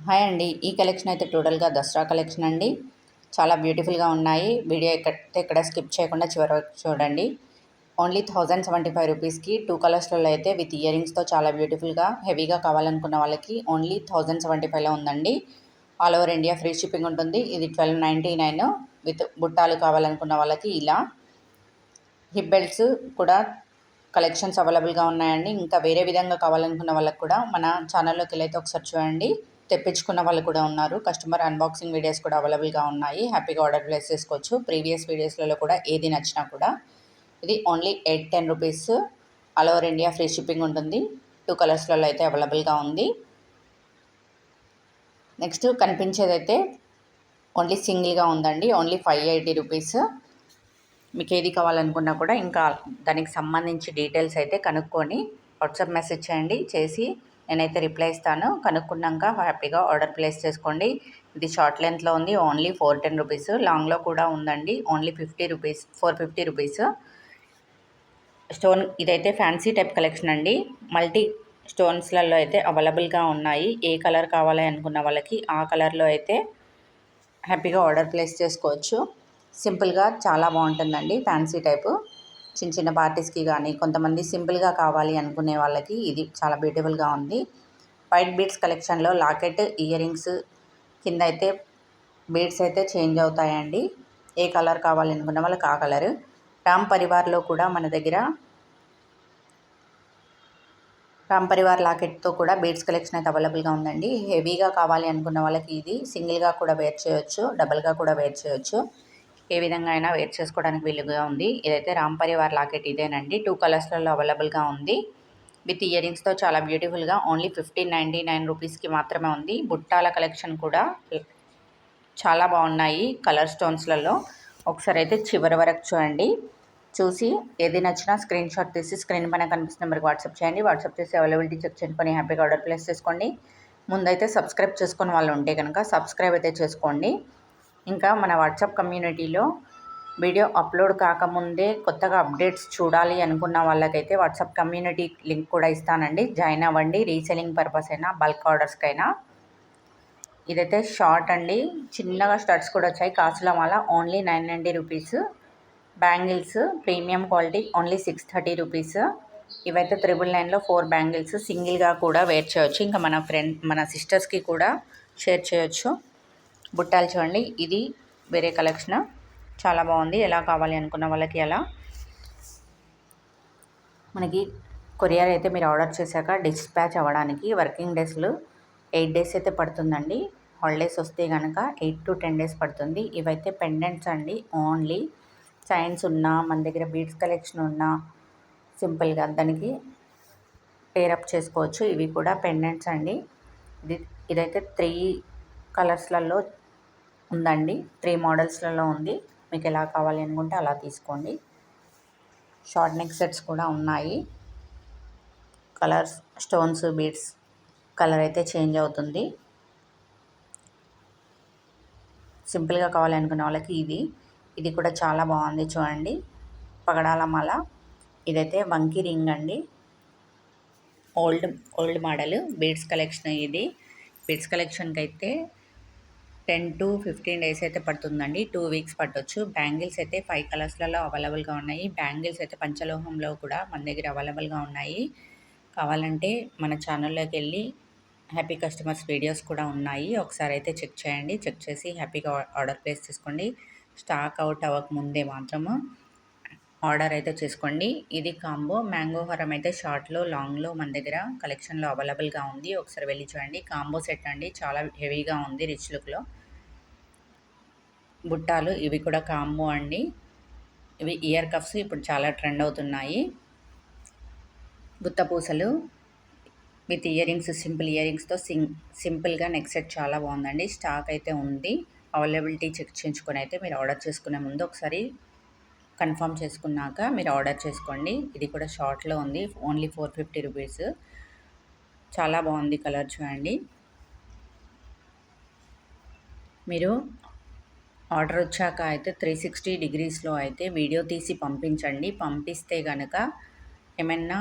Hi అండి. ఈ collection అయితే టోటల్‌గా దసరా కలెక్షన్ అండి. చాలా బ్యూటిఫుల్‌గా ఉన్నాయి. వీడియో ఎక్కడ స్కిప్ చేయకుండా చివరి వరకు చూడండి. ఓన్లీ 1075 రూపీస్‌కి 2 కలర్స్‌లలో అయితే విత్ ఇయరింగ్స్‌తో చాలా బ్యూటిఫుల్‌గా, హెవీగా కావాలనుకున్న వాళ్ళకి ఓన్లీ 1075లో ఉందండి. All over India free shipping ఉంటుంది. ఇది 1299 విత్ బుట్టాలు కావాలనుకున్న వాళ్ళకి ఇలా. హిప్ బెల్ట్స్ కూడా కలెక్షన్స్ అవైలబుల్‌గా ఉన్నాయండి. ఇంకా వేరే విధంగా కావాలనుకున్న వాళ్ళకి కూడా మన ఛానల్లోకి వెళ్ళైతే ఒకసారి చూడండి. తెప్పించుకున్న వాళ్ళు కూడా ఉన్నారు. కస్టమర్ అన్బాక్సింగ్ వీడియోస్ కూడా అవైలబుల్‌గా ఉన్నాయి. హ్యాపీగా ఆర్డర్ ప్లేస్ చేసుకోవచ్చు. ప్రీవియస్ వీడియోస్‌లలో కూడా ఏది నచ్చినా కూడా. ఇది only 810 rupees. All over India free shipping ఉంటుంది. 2 కలర్స్‌లలో అయితే అవైలబుల్‌గా ఉంది. నెక్స్ట్ కనిపించేదైతే ఓన్లీ సింగిల్‌గా ఉందండి. Only 580 rupees. మీకు ఏది కావాలనుకున్నా కూడా ఇంకా దానికి సంబంధించి డీటెయిల్స్ అయితే కనుక్కొని వాట్సాప్ మెసేజ్ చేసి నేనైతే రిప్లై ఇస్తాను. కనుక్కున్నాక హ్యాపీగా ఆర్డర్ ప్లేస్ చేసుకోండి. ఇది షార్ట్ లెంత్లో ఉంది. Only 410 rupees. లాంగ్లో కూడా ఉందండి. Only 50 rupees, 450 rupees. స్టోన్ ఇదైతే ఫ్యాన్సీ టైప్ కలెక్షన్ అండి. మల్టీ స్టోన్స్లలో అయితే అవైలబుల్గా ఉన్నాయి. ఏ కలర్ కావాలి అనుకున్న వాళ్ళకి ఆ కలర్లో అయితే హ్యాపీగా ఆర్డర్ ప్లేస్ చేసుకోవచ్చు. సింపుల్గా చాలా బాగుంటుందండి. ఫ్యాన్సీ టైపు చిన్న చిన్న పార్టీస్కి కానీ, కొంతమంది సింపుల్గా కావాలి అనుకునే వాళ్ళకి ఇది చాలా బ్యూటిఫుల్గా ఉంది. వైట్ బీడ్స్ కలెక్షన్లో లాకెట్, ఇయర్ రింగ్స్ కింద అయితే బీడ్స్ అయితే చేంజ్ అవుతాయండి. ఏ కలర్ కావాలి అనుకున్న వాళ్ళకి ఆ కలర్. రామ్ పరివార్లో కూడా మన దగ్గర రామ్ పరివార్ లాకెట్తో కూడా బీడ్స్ కలెక్షన్ అయితే అవైలబుల్గా ఉందండి. హెవీగా కావాలి అనుకున్న వాళ్ళకి ఇది సింగిల్గా కూడా వేర్ చేయొచ్చు, డబుల్గా కూడా వేర్ చేయొచ్చు. ఏ విధంగా అయినా వేర్ చేసుకోవడానికి వీలుగా ఉంది. ఇదైతే రామ్ పరివార్ లాకెట్ ఇదేనండి. 2 కలర్స్లలో అవైలబుల్గా ఉంది. విత్ ఇయర్ రింగ్స్తో చాలా బ్యూటిఫుల్గా ఓన్లీ 1599 రూపీస్కి మాత్రమే ఉంది. బుట్టాల కలెక్షన్ కూడా చాలా బాగున్నాయి కలర్ స్టోన్స్లలో. ఒకసారి అయితే చివరి వరకు చూడండి. చూసి ఏది నచ్చినా స్క్రీన్ షాట్ తీసి స్క్రీన్ పైన కనిపిస్తున్న నెంబర్కి వాట్సాప్ చేయండి. వాట్సాప్ చేసి అవైలబిలిటీ చెక్ చేసుకొని హ్యాపీగా ఆర్డర్ ప్లేస్ చేసుకోండి. ముందైతే సబ్స్క్రైబ్ చేసుకుని వాళ్ళు ఉంటే కనుక సబ్స్క్రైబ్ అయితే చేసుకోండి. ఇంకా మన వాట్సాప్ కమ్యూనిటీలో వీడియో అప్లోడ్ కాకముందే కొత్తగా అప్డేట్స్ చూడాలి అనుకున్న వాళ్ళకైతే వాట్సాప్ కమ్యూనిటీ లింక్ కూడా ఇస్తానండి. జాయిన్ అవ్వండి. రీసెల్లింగ్ పర్పస్ అయినా బల్క్ ఆర్డర్స్కైనా. ఇదైతే షార్ట్ అండి. చిన్నగా స్టడ్స్ కూడా వచ్చాయి. కాసుల మాల only 990 rupees. Bangles premium quality only 630 rupees. ఇవైతే 999లో 4 బ్యాంగిల్స్ సింగిల్గా కూడా వేర్ చేయొచ్చు. ఇంకా మన సిస్టర్స్కి కూడా షేర్ చేయొచ్చు. బుట్టాలు చూడండి. ఇది వేరే కలెక్షన్ చాలా బాగుంది. ఎలా కావాలి అనుకున్న వాళ్ళకి అలా. మనకి కొరియర్ అయితే మీరు ఆర్డర్ చేశాక డిస్పాచ్ అవ్వడానికి వర్కింగ్ డేస్లు 8 డేస్ అయితే పడుతుందండి. హాలిడేస్ వస్తే కనుక 8 to 10 డేస్ పడుతుంది. ఇవైతే పెండెంట్స్ అండి. ఓన్లీ చైన్స్ ఉన్నా, మన దగ్గర బీడ్స్ కలెక్షన్ ఉన్నా సింపుల్గా దానికి పేరప్ చేసుకోవచ్చు. ఇవి కూడా పెండెంట్స్ అండి. ఇదైతే 3 కలర్స్లలో ఉందండి. 3 మోడల్స్లలో ఉంది. మీకు ఎలా కావాలి అనుకుంటే అలా తీసుకోండి. షార్ట్ నెక్ సెట్స్ కూడా ఉన్నాయి. కలర్స్, స్టోన్స్, బీడ్స్ కలర్ అయితే చేంజ్ అవుతుంది. సింపుల్గా కావాలి అనుకున్న వాళ్ళకి ఇది కూడా చాలా బాగుంది చూడండి. పగడాల మాల. ఇదైతే వంకీ రింగ్ అండి. ఓల్డ్ మోడల్ బీడ్స్ కలెక్షన్ ఇది. బీడ్స్ కలెక్షన్కి అయితే 10 to 15 డేస్ అయితే పడుతుందండి. 2 వీక్స్ పట్టొచ్చు. బ్యాంగిల్స్ అయితే 5 కలర్స్లలో అవైలబుల్గా ఉన్నాయి. బ్యాంగిల్స్ అయితే పంచలోహంలో కూడా మన దగ్గర అవైలబుల్గా ఉన్నాయి. కావాలంటే మన ఛానల్లోకి వెళ్ళి హ్యాపీ కస్టమర్స్ వీడియోస్ కూడా ఉన్నాయి. ఒకసారి అయితే చెక్ చేయండి. చెక్ చేసి హ్యాపీగా ఆర్డర్ ప్లేస్ చేసుకోండి. స్టాక్ అవుట్ అవ్వకముందే మాత్రము ఆర్డర్ అయితే చేసుకోండి. ఇది కాంబో. మ్యాంగో హారం అయితే షార్ట్లో, లాంగ్లో మన దగ్గర కలెక్షన్లో అవైలబుల్గా ఉంది. ఒకసారి వెళ్ళి చూడండి. కాంబో సెట్ అండి. చాలా హెవీగా ఉంది. రిచ్ లుక్లో. బుట్టాలు ఇవి కూడా కాంబో అండి. ఇవి ఇయర్ కఫ్స్ ఇప్పుడు చాలా ట్రెండ్ అవుతున్నాయి. గుత్తపూసలు with ear rings, simple ear రింగ్స్తో సింపుల్గా నెక్ సెట్ చాలా బాగుందండి. స్టాక్ అయితే ఉంది. అవైలబిలిటీ చెక్ చేయించుకొని అయితే మీరు ఆర్డర్ చేసుకునే ముందు ఒకసారి కన్ఫర్మ్ చేసుకున్నాక మీరు ఆర్డర్ చేసుకోండి. ఇది కూడా షార్ట్లో ఉంది. Only 450 rupees. చాలా బాగుంది కలర్ చూడండి. మీరు ఆర్డర్ వచ్చాక అయితే 360 డిగ్రీస్లో అయితే వీడియో తీసి పంపించండి. పంపిస్తే కనుక ఏమైనా